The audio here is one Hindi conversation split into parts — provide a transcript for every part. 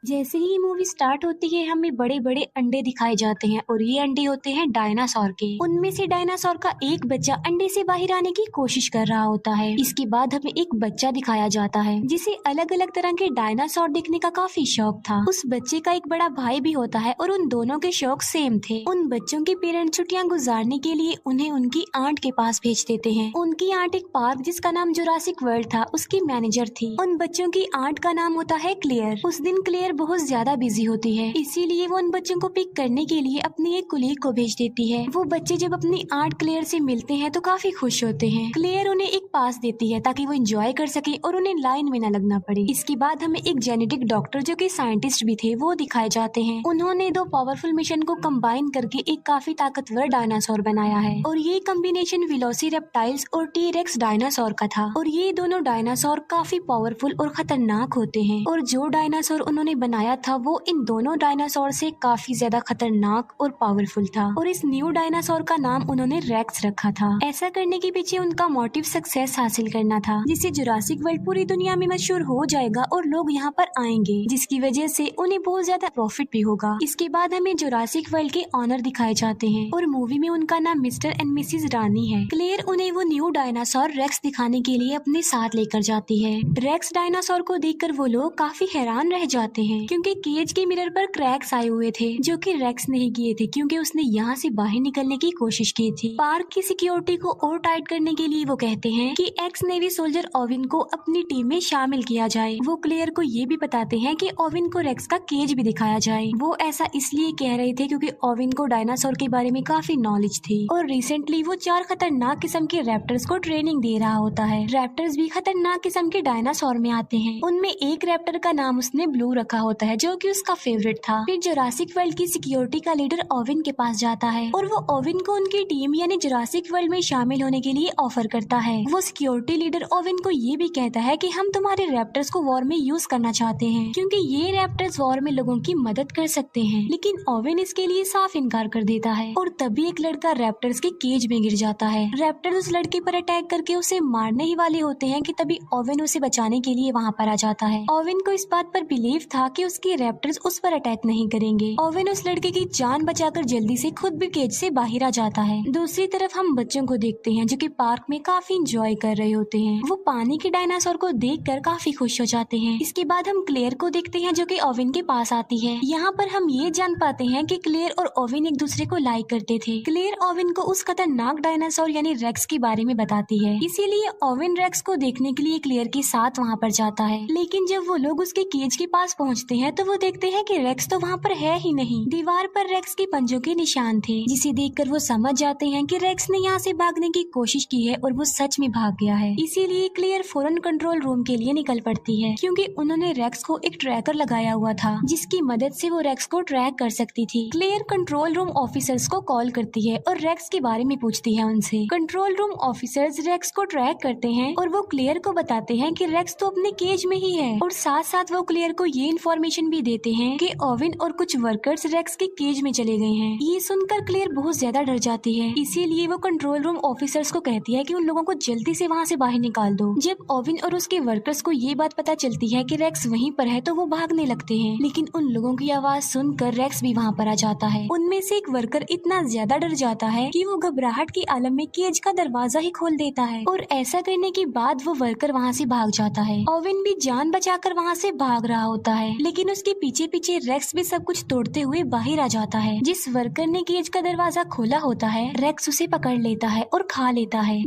जैसे ही ये मूवी स्टार्ट होती है हमें बड़े बड़े अंडे दिखाए जाते हैं और ये अंडे होते हैं डायनासोर के। उनमें से डायनासोर का एक बच्चा अंडे से बाहर आने की कोशिश कर रहा होता है। इसके बाद हमें एक बच्चा दिखाया जाता है जिसे अलग अलग तरह के डायनासोर देखने का काफी शौक था। उस बच्चे का एक बड़ा भाई भी होता है और उन दोनों के शौक सेम थे। उन बच्चों के पेरेंट्स छुट्टियां गुजारने के लिए उन्हें उनकी आंट के पास भेज देते हैं। उनकी आंट एक पार्क जिसका नाम जुरासिक वर्ल्ड था उसकी मैनेजर थी। उन बच्चों की आंट का नाम होता है क्लेयर। उस दिन क्लेयर बहुत ज्यादा बिजी होती है, इसीलिए वो उन बच्चों को पिक करने के लिए अपनी एक कुलीग को भेज देती है। वो बच्चे जब अपनी आंट क्लेयर से मिलते हैं तो काफी खुश होते हैं। क्लेयर उन्हें एक पास देती है ताकि वो एंजॉय कर सके और उन्हें लाइन में न लगना पड़े। इसके बाद हमें एक जेनेटिक डॉक्टर जो कि साइंटिस्ट भी थे वो दिखाए जाते हैं। उन्होंने दो पावरफुल मिशन को कंबाइन करके एक काफी ताकतवर डायनासोर बनाया है और ये कॉम्बिनेशन वेलोसिरेप्टाइल्स और टी-रेक्स डायनासोर का था। और ये दोनों डायनासोर काफी पावरफुल और खतरनाक होते हैं और जो डायनासोर उन्होंने बनाया था वो इन दोनों डायनासोर से काफी ज्यादा खतरनाक और पावरफुल था। और इस न्यू डायनासोर का नाम उन्होंने रेक्स रखा था। ऐसा करने के पीछे उनका मोटिव सक्सेस हासिल करना था, जिससे जुरासिक वर्ल्ड पूरी दुनिया में मशहूर हो जाएगा और लोग यहाँ पर आएंगे, जिसकी वजह से उन्हें बहुत ज्यादा प्रॉफिट भी होगा। इसके बाद हमें जुरासिक वर्ल्ड के ऑनर दिखाए जाते हैं और मूवी में उनका नाम मिस्टर एंड मिसिज रानी है। क्लेयर उन्हें वो न्यू डायनासोर रेक्स दिखाने के लिए अपने साथ लेकर जाती है। रेक्स डायनासोर को देखकर वो लोग काफी हैरान रह जाते हैं क्योंकि केज के मिरर पर क्रैक्स आए हुए थे जो कि रेक्स नहीं किए थे क्योंकि उसने यहाँ से बाहर निकलने की कोशिश की थी। पार्क की सिक्योरिटी को और टाइट करने के लिए वो कहते हैं कि एक्स नेवी सोल्जर ओविन को अपनी टीम में शामिल किया जाए। वो क्लेयर को ये भी बताते हैं कि ओविन को रेक्स का केज भी दिखाया जाए। वो ऐसा इसलिए कह रहे थे क्योंकि ओविन को डायनासोर के बारे में काफी नॉलेज थी और रिसेंटली वो 4 खतरनाक किस्म के रैप्टर्स को ट्रेनिंग दे रहा होता है। रैप्टर्स भी खतरनाक किस्म के डायनासोर में आते हैं। उनमें एक रैप्टर का नाम उसने ब्लू रखा होता है जो कि उसका फेवरेट था। फिर जुरासिक वर्ल्ड की सिक्योरिटी का लीडर ओविन के पास जाता है और वो ओविन को उनकी टीम यानी जुरासिक वर्ल्ड में शामिल होने के लिए ऑफर करता है। वो सिक्योरिटी लीडर ओविन को ये भी कहता है कि हम तुम्हारे रैप्टर्स को वॉर में यूज करना चाहते हैं क्योंकि ये रैप्टर्स वॉर में लोगों की मदद कर सकते हैं। लेकिन ओविन इसके लिए साफ इनकार कर देता है और तभी एक लड़का रैप्टर्स के केज में गिर जाता है। रैप्टर्स उस लड़के पर अटैक करके उसे मारने ही वाले होते हैं कि तभी ओविन उसे बचाने के लिए वहाँ पर आ जाता है। ओविन को इस बात पर बिलीव था कि उसके रैप्टर्स उस पर अटैक नहीं करेंगे। ओविन उस लड़के की जान बचाकर जल्दी से खुद भी केज से बाहर आ जाता है। दूसरी तरफ हम बच्चों को देखते हैं जो कि पार्क में काफी इंजॉय कर रहे होते हैं। वो पानी के डायनासोर को देखकर काफी खुश हो जाते हैं। इसके बाद हम क्लेयर को देखते हैं जो कि ओविन के पास आती है। यहाँ पर हम ये जान पाते हैं कि क्लेयर और ओविन एक दूसरे को लाइक करते थे। क्लेयर ओविन को उस खतरनाक डायनासोर यानी रेक्स के बारे में बताती है, इसीलिए ओविन रेक्स को देखने के लिए क्लेयर के साथ वहाँ पर जाता है। लेकिन जब वो लोग उसके केज के पास पहुँचते हैं तो वो देखते हैं कि रेक्स तो वहाँ पर है ही नहीं। दीवार पर रेक्स के पंजों के निशान थे जिसे देखकर वो समझ जाते हैं कि रेक्स ने यहाँ से भागने की कोशिश की है और वो सच में भाग गया है। इसीलिए क्लेयर फौरन कंट्रोल रूम के लिए निकल पड़ती है क्योंकि उन्होंने रेक्स को एक ट्रैकर लगाया हुआ था जिसकी मदद से वो रेक्स को ट्रैक कर सकती थी। क्लेयर कंट्रोल रूम ऑफिसर्स को कॉल करती है और रेक्स के बारे में पूछती है उनसे। कंट्रोल रूम ऑफिसर्स रेक्स को ट्रैक करते हैं और वो क्लेयर को बताते हैं कि रेक्स तो अपने केज में ही है और साथ साथ वो क्लेयर को ये इन्फॉर्मेशन भी देते हैं कि ओविन और कुछ वर्कर्स रेक्स के केज में चले गए हैं। ये सुनकर क्लेयर बहुत ज्यादा डर जाती है, इसीलिए वो कंट्रोल रूम ऑफिसर्स को कहती है कि उन लोगों को जल्दी से वहाँ से बाहर निकाल दो। जब ओविन और उसके वर्कर्स को ये बात पता चलती है कि रेक्स वहीं पर है तो वो भागने लगते हैं, लेकिन उन लोगों की आवाज सुनकर रेक्स भी वहाँ पर आ जाता है। उनमें से एक वर्कर इतना ज्यादा डर जाता है कि वो घबराहट के आलम में केज का दरवाजा ही खोल देता है और ऐसा करने के बाद वो वर्कर वहाँ से भाग जाता है। ओविन भी जान बचाकर वहाँ से भाग रहा होता है, लेकिन उसके पीछे पीछे रेक्स भी सब कुछ तोड़ते हुए बाहर आ जाता है। जिस वर्कर ने केज का दरवाजा खोला होता है रेक्स उसे पकड़ लेता है और खा लेता है।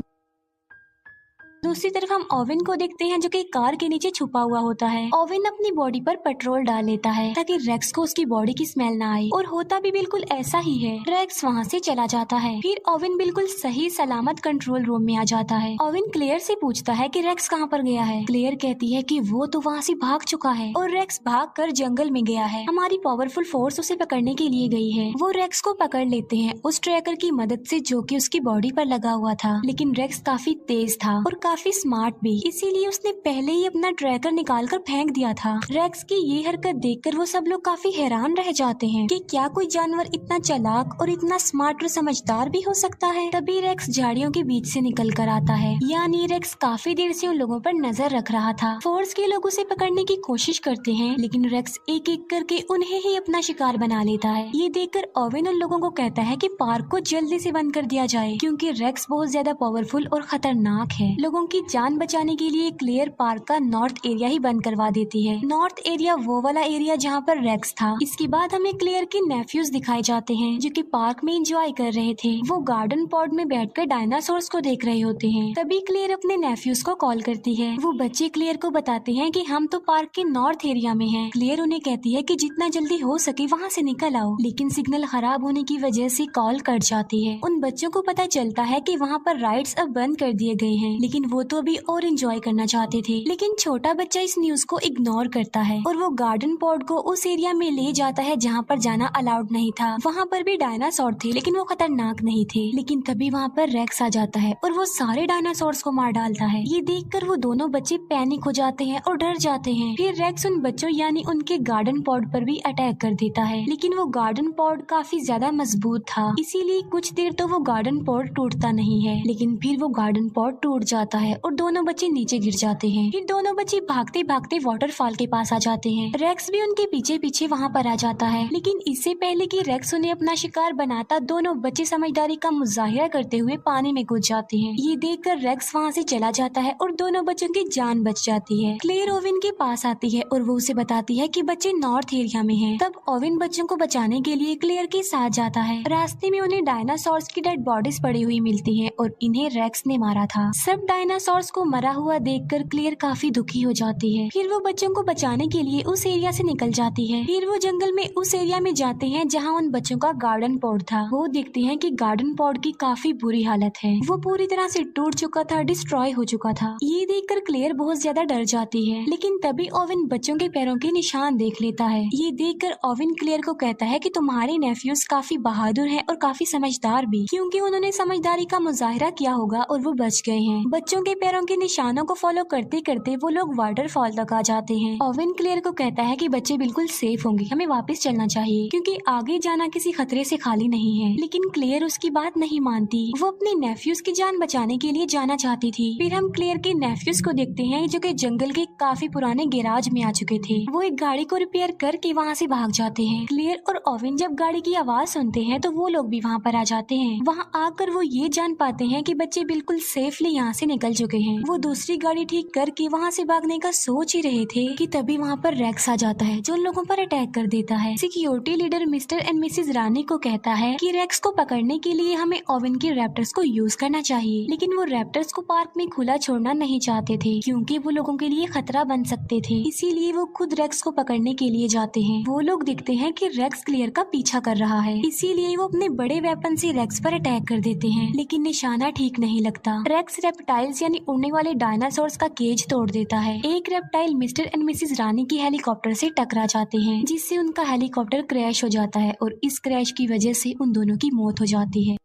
दूसरी तरफ हम ओविन को देखते हैं जो कि कार के नीचे छुपा हुआ होता है। ओविन अपनी बॉडी पर पेट्रोल डाल लेता है ताकि रेक्स को उसकी बॉडी की स्मेल ना आए और होता भी बिल्कुल ऐसा ही है। रेक्स वहाँ से चला जाता है। फिर ओविन बिल्कुल सही सलामत कंट्रोल रूम में आ जाता है। ओविन क्लेयर से पूछता है कि रेक्स कहाँ पर गया है। क्लेयर कहती है कि वो तो वहाँ से भाग चुका है और रेक्स भाग कर जंगल में गया है। हमारी पावरफुल फोर्स उसे पकड़ने के लिए गई है। वो रेक्स को पकड़ लेते हैं उस ट्रैकर की मदद से जो कि उसकी बॉडी पर लगा हुआ था, लेकिन रेक्स काफी तेज था और काफी स्मार्ट भी, इसीलिए उसने पहले ही अपना ट्रैकर निकालकर फेंक दिया था। रेक्स की ये हरकत देखकर वो सब लोग काफी हैरान रह जाते हैं कि क्या कोई जानवर इतना चालाक और इतना स्मार्ट और समझदार भी हो सकता है। तभी रेक्स झाड़ियों के बीच से निकल कर आता है, यानी रेक्स काफी देर से उन लोगों पर नजर रख रहा था। फोर्स के लोग उसे पकड़ने की कोशिश करते हैं, लेकिन रेक्स एक एक करके उन्हें ही अपना शिकार बना लेता है। ये देखकर ओवेन उन लोगों को कहता है कि पार्क को जल्दी से बंद कर दिया जाए, क्योंकि रेक्स बहुत ज्यादा पावरफुल और खतरनाक है। लोगों की जान बचाने के लिए क्लेयर पार्क का नॉर्थ एरिया ही बंद करवा देती है। नॉर्थ एरिया वो वाला एरिया जहाँ पर रेक्स था। इसके बाद हमें क्लेयर के नेफ्यूज दिखाए जाते हैं, जो कि पार्क में एंजॉय कर रहे थे। वो गार्डन पॉड में बैठकर डायनासोर्स को देख रहे होते हैं। तभी क्लेयर अपने नेफ्यूज को कॉल करती है। वो बच्चे क्लेयर को बताते हैं कि हम तो पार्क के नॉर्थ एरिया में हैं। क्लेयर उन्हें कहती है कि जितना जल्दी हो सके वहाँ से निकल आओ, लेकिन सिग्नल खराब होने की वजह से कॉल कट जाती है। उन बच्चों को पता चलता है कि वहाँ पर राइड्स अब बंद कर दिए गए हैं, लेकिन वो तो अभी और एंजॉय करना चाहते थे। लेकिन छोटा बच्चा इस न्यूज को इग्नोर करता है और वो गार्डन पॉड को उस एरिया में ले जाता है जहाँ पर जाना अलाउड नहीं था। वहाँ पर भी डायनासोर थे, लेकिन वो खतरनाक नहीं थे। लेकिन तभी वहाँ पर रेक्स आ जाता है और वो सारे डायनासोर्स को मार डालता है। ये देखकर वो दोनों बच्चे पैनिक हो जाते हैं और डर जाते हैं। फिर रेक्स उन बच्चों यानी उनके गार्डन पॉड पर भी अटैक कर देता है, लेकिन वो गार्डन पॉड काफी ज्यादा मजबूत था, इसीलिए कुछ देर तो वो गार्डन पॉड टूटता नहीं है। लेकिन फिर वो गार्डन पॉड टूट जाता है और दोनों बच्चे नीचे गिर जाते हैं। फिर दोनों बच्चे भागते भागते वाटरफॉल के पास आ जाते हैं। रेक्स भी उनके पीछे पीछे वहाँ पर आ जाता है, लेकिन इससे पहले कि रेक्स उन्हें अपना शिकार बनाता, दोनों बच्चे समझदारी का मुजाहिरा करते हुए पानी में कूद जाते हैं। ये देखकर रेक्स वहाँ से चला जाता है और दोनों बच्चों की जान बच जाती है। क्लेयर ओवेन के पास आती है और वो उसे बताती है कि बच्चे नॉर्थ एरिया में हैं। तब ओवेन बच्चों को बचाने के लिए क्लेयर के साथ जाता है। रास्ते में उन्हें डायनासोर्स की डेड बॉडीज पड़ी हुई मिलती है और इन्हें रेक्स ने मारा था। सब डायनासोर्स को मरा हुआ देखकर क्लेयर काफी दुखी हो जाती है। फिर वो बच्चों को बचाने के लिए उस एरिया से निकल जाती है। फिर वो जंगल में उस एरिया में जाते हैं जहाँ उन बच्चों का गार्डन पॉड था। वो देखते हैं कि गार्डन पॉड की काफी बुरी हालत है, वो पूरी तरह से टूट चुका था, डिस्ट्रॉय हो चुका था। ये देखकर क्लेयर बहुत ज्यादा डर जाती है, लेकिन तभी ओवेन बच्चों के पैरों के निशान देख लेता है। ये देखकर ओवेन क्लेयर को कहता है कि तुम्हारे नेफ्यूज काफी बहादुर हैं और काफी समझदार भी, क्योंकि उन्होंने समझदारी का मुजाहिरा किया होगा और वो बच गए हैं। बच्चों के पैरों के निशानों को फॉलो करते करते वो लोग वाटरफॉल तक आ जाते हैं। ओवेन क्लेयर को कहता है कि बच्चे बिल्कुल सेफ होंगे, हमें वापस चलना चाहिए, क्योंकि आगे जाना किसी खतरे से खाली नहीं है। लेकिन क्लेयर उसकी बात नहीं मानती। वो अपने नेफ्यूज की जान बचाने के लिए जाना चाहती थी। फिर हम क्लेयर के नेफ्यूज को देखते हैं जो कि जंगल के काफी पुराने गैराज में आ चुके थे। वो एक गाड़ी को रिपेयर करके वहाँ से भाग जाते हैं। क्लेयर और ओवेन जब गाड़ी की आवाज सुनते हैं तो वो लोग भी वहाँ पर आ जाते हैं। वहाँ आकर वो ये जान पाते हैं कि बच्चे बिल्कुल सेफली यहाँ से निकल चुके हैं। वो दूसरी गाड़ी ठीक करके वहाँ से भागने का सोच ही रहे थे कि तभी वहाँ पर रेक्स आ जाता है, जो उन लोगों पर अटैक कर देता है। Security leader mister and missus Rani को कहता है कि रेक्स को पकड़ने के लिए हमें ओवेन के रैप्टर्स को यूज करना चाहिए, लेकिन वो रैप्टर्स को पार्क में खुला छोड़ना नहीं चाहते थे, क्योंकि वो लोगों के लिए खतरा बन सकते थे। इसीलिए वो खुद रेक्स को पकड़ने के लिए जाते हैं। वो लोग देखते हैं कि रेक्स क्लेयर का पीछा कर रहा है, इसीलिए वो अपने बड़े वेपन से रेक्स पर अटैक कर देते हैं, लेकिन निशाना ठीक नहीं लगता। रेक्स रेप्टाइल्स यानी उड़ने वाले डायनासोर्स का केज तोड़ देता है। एक रेप्टाइल मिस्टर एंड मिसेज रानी की हेलीकॉप्टर से टकरा जाते हैं, जिससे उनका हेलीकॉप्टर क्रैश हो जाता है और इस क्रैश की वजह से उन दोनों की मौत हो जाती है।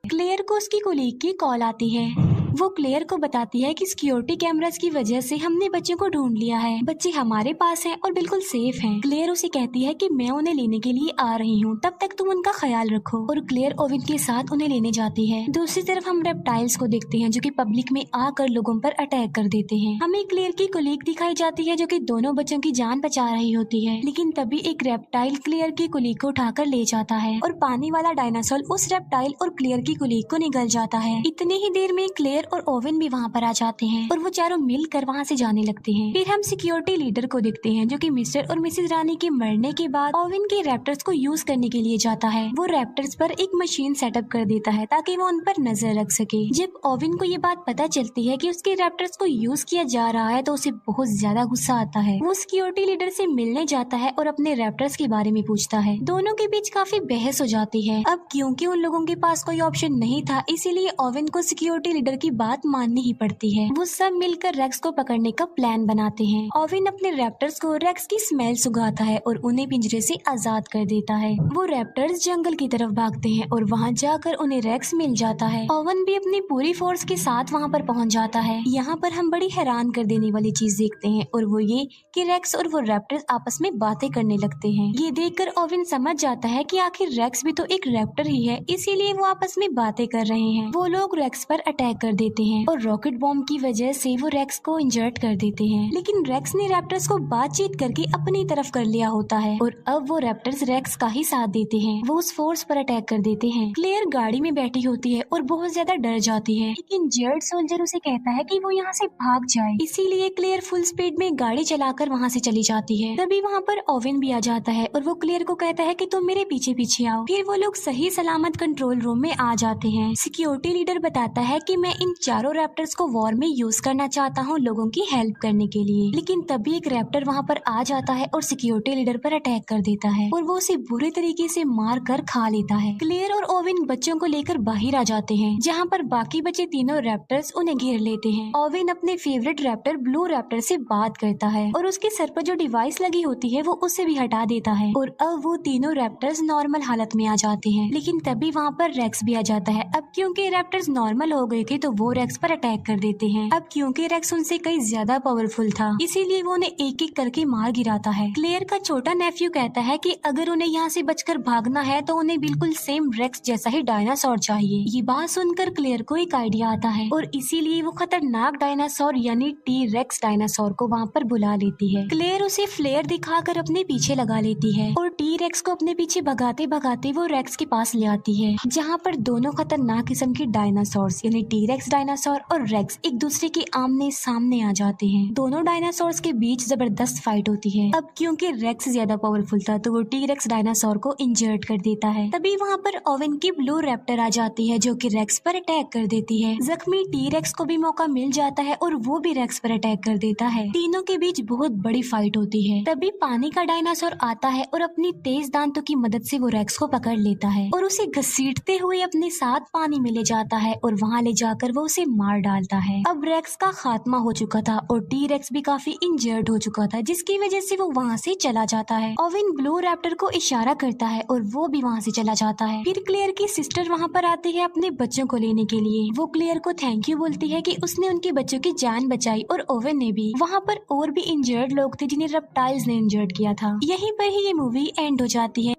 क्लेयर को उसकी कोलीग की कॉल आती है। वो क्लेयर को बताती है कि सिक्योरिटी कैमरास की वजह से हमने बच्चों को ढूंढ लिया है, बच्चे हमारे पास हैं और बिल्कुल सेफ हैं। क्लेयर उसे कहती है कि मैं उन्हें लेने के लिए आ रही हूँ, तब तक तुम उनका ख्याल रखो, और क्लेयर ओवेन के साथ उन्हें लेने जाती है। दूसरी तरफ हम रेप्टाइल्स को देखते हैं जो कि पब्लिक में आकर लोगों पर अटैक कर देते हैं। हमें क्लेयर की कोलीग दिखाई जाती है जो कि दोनों बच्चों की जान बचा रही होती है, लेकिन तभी एक रेप्टाइल क्लेयर की कोलीग को उठाकर ले जाता है और पानी वाला डायनासोर उस रेप्टाइल और क्लेयर की कोलीग को निगल जाता है। इतनी ही देर में क्लेयर और ओवेन भी वहाँ पर आ जाते हैं और वो चारों मिलकर वहाँ से जाने लगते हैं। फिर हम सिक्योरिटी लीडर को देखते हैं जो कि मिस्टर और मिसेज रानी के मरने के बाद ओवेन के रैप्टर्स को यूज करने के लिए जाता है। वो रैप्टर्स पर एक मशीन सेटअप कर देता है ताकि वो उन पर नजर रख सके। जब ओवेन को ये बात पता चलती है कि उसके रैप्टर्स को यूज किया जा रहा है तो उसे बहुत ज्यादा गुस्सा आता है। वो सिक्योरिटी लीडर से मिलने जाता है और अपने रैप्टर्स के बारे में पूछता है। दोनों के बीच काफी बहस हो जाती है। अब क्योंकि उन लोगों के पास कोई ऑप्शन नहीं था, इसीलिए ओवेन को सिक्योरिटी लीडर की बात माननी ही पड़ती है। वो सब मिलकर रेक्स को पकड़ने का प्लान बनाते हैं। ओवेन अपने रैप्टर्स को रेक्स की स्मेल सुंघाता है और उन्हें पिंजरे से आजाद कर देता है। वो रैप्टर्स जंगल की तरफ भागते हैं और वहाँ जाकर उन्हें रेक्स मिल जाता है। ओवेन भी अपनी पूरी फोर्स के साथ वहाँ पर पहुँच जाता है। यहाँ पर हम बड़ी हैरान कर देने वाली चीज देखते हैं और वो ये कि रेक्स और वो रैप्टर्स आपस में बातें करने लगते हैं। ये देखकर ओवेन समझ जाता है कि आखिर रेक्स भी तो एक रैप्टर ही है, इसीलिए वो आपस में बातें कर रहे हैं। वो लोग रेक्स पर अटैक कर देते हैं और रॉकेट बॉम्ब की वजह से वो रेक्स को इंजर्ड कर देते हैं। लेकिन रेक्स ने रैप्टर्स को बातचीत करके अपनी तरफ कर लिया होता है और अब वो रैप्टर्स रेक्स का ही साथ देते हैं। वो उस फोर्स पर अटैक कर देते हैं। क्लेयर गाड़ी में बैठी होती है और बहुत ज्यादा डर जाती है, लेकिन जर्ड सोल्जर उसे कहता है कि वो यहाँ से भाग जाए, इसीलिए क्लेयर फुल स्पीड में गाड़ी चलाकर वहाँ से चली जाती है। तभी वहाँ पर ओवेन भी आ जाता है और वो क्लेयर को कहता है कि तुम मेरे पीछे पीछे आओ। फिर वो लोग सही सलामत कंट्रोल रूम में आ जाते हैं। सिक्योरिटी लीडर बताता है कि मैं इन चारों रैप्टर्स को वॉर में यूज करना चाहता हूँ लोगों की हेल्प करने के लिए। लेकिन तभी एक रैप्टर वहाँ पर आ जाता है और सिक्योरिटी लीडर पर अटैक कर देता है और वो उसे बुरे तरीके से मार कर खा लेता है। क्लेयर और ओवेन बच्चों को लेकर बाहर आ जाते हैं, जहाँ पर बाकी बचे तीनों रैप्टर्स उन्हें घेर लेते हैं। ओवेन अपने फेवरेट रैप्टर ब्लू रैप्टर से बात करता है और उसके सर पर जो डिवाइस लगी होती है वो उसे भी हटा देता है और अब वो तीनों रैप्टर्स नॉर्मल हालत में आ जाते हैं। लेकिन तभी वहाँ पर रेक्स भी आ जाता है। अब क्योंकि रैप्टर्स नॉर्मल हो गए थे तो वो रेक्स पर अटैक कर देते हैं। अब क्योंकि रेक्स उनसे कई ज्यादा पावरफुल था, इसीलिए वो उन्हें एक एक करके मार गिराता है। क्लेयर का छोटा नेफ्यू कहता है कि अगर उन्हें यहाँ से बचकर भागना है तो उन्हें बिल्कुल सेम रेक्स जैसा ही डायनासोर चाहिए। ये बात सुनकर क्लेयर को एक आइडिया आता है और इसीलिए वो खतरनाक डायनासोर यानी टी रेक्स डायनासोर को वहाँ पर बुला लेती है। क्लेयर उसे फ्लेयर दिखाकर अपने पीछे लगा लेती है और टी रेक्स को अपने पीछे भगाते भगाते वो रेक्स के पास ले आती है, जहाँ पर दोनों खतरनाक किस्म के डायनासोर्स यानी टी रेक्स डायनासोर और रेक्स एक दूसरे के आमने सामने आ जाते हैं। दोनों डायनासोर्स के बीच जबरदस्त फाइट होती है। अब क्योंकि रेक्स ज्यादा पावरफुल था तो वो टी रेक्स डायनासोर को इंजर्ड कर देता है। तभी वहाँ पर ओवेन की ब्लू रैप्टर आ जाती है जो कि रेक्स पर अटैक कर देती है। जख्मी टी रेक्स को भी मौका मिल जाता है और वो भी रेक्स पर अटैक कर देता है। तीनों के बीच बहुत बड़ी फाइट होती है। तभी पानी का डायनासोर आता है और अपनी तेज दांतों की मदद से वो रेक्स को पकड़ लेता है और उसे घसीटते हुए अपने साथ पानी में ले जाता है और वहाँ ले जाकर वो उसे मार डालता है। अब रेक्स का खात्मा हो चुका था और टी रेक्स भी काफी इंजर्ड हो चुका था, जिसकी वजह से वो वहाँ से चला जाता है। ओवेन ब्लू रैप्टर को इशारा करता है और वो भी वहाँ से चला जाता है। फिर क्लेयर की सिस्टर वहाँ पर आती है अपने बच्चों को लेने के लिए। वो क्लेयर को थैंक यू बोलती है कि उसने उनके बच्चों की जान बचाई और ओवेन ने भी। वहाँ पर और भी इंजर्ड लोग थे जिन्हें रेप्टाइल्स ने इंजर्ड किया था। यहीं पर ही ये मूवी एंड हो जाती है।